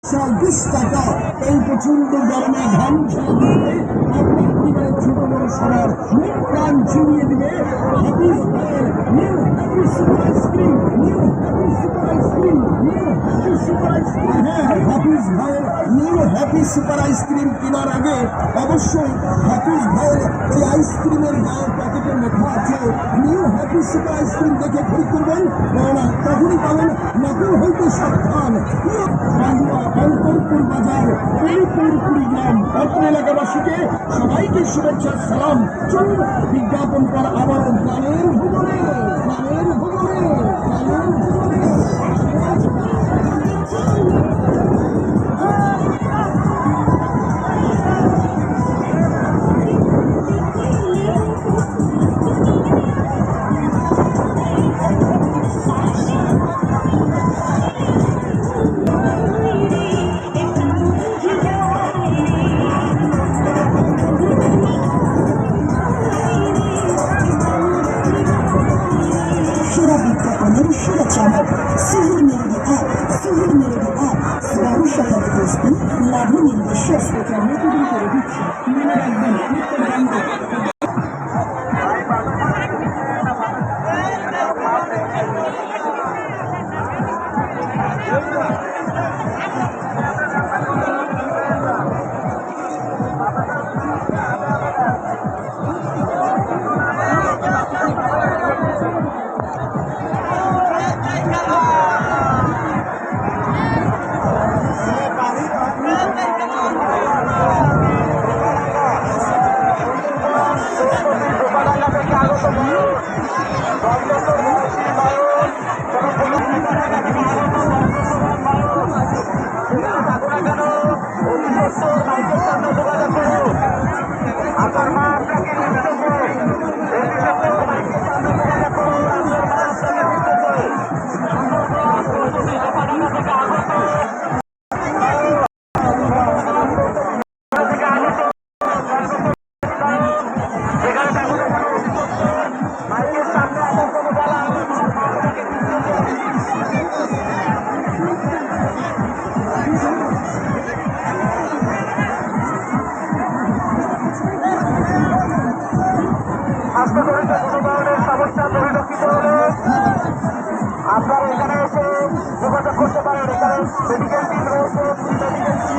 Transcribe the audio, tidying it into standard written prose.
20 টাকা এই প্রচন্ড গরমে ঘাম ছেড়ে দিবে, আপনার পরিবারের ছোট বড় সবার মন প্রাণ জুড়িয়ে দিবে হাফিজ ভাইয়ের new happy super ice cream, new happy super ice cream, new happy super ice cream. হ্যাঁ, হাফিজ ভাইয়ের নিউ হ্যাপি সুপার আইসক্রিম কেনার আগে অবশ্যই হাফিজ ভাইয়ের এই আইসক্রিমের গায়ে প্যাকেটে লেখা আছে নিউ হ্যাপি সুপার আইসক্রিম দেখে খরিদ করবেন, কেননা তখনই পাবেন নকল হইতে সাবধান। অন্তরপুর বাজার, পরিপুর কুড়িগ্রাম অত্র এলাকাবাসীকে সবাইকে শুভেচ্ছা সালাম। চলুন বিজ্ঞাপন পর আবারও গ্রামের ভুবনে, গ্রামের ভুবনে, গ্রামের ভুবনে। বিজ্ঞাপনের সেরা চমক সুহির মেরুদি অ্যাপ, সুহির মেরুদি অ্যাপ স্বয়ং সহায়ক বস্তু লাভে নির্দেশ নতুন করে দিচ্ছে। মনে রাখবেন আপনারা এখানে এসে যোগাযোগ করতে পারেন। এখানে মেডিকেল টিম রয়েছে, মেডিকেল টিম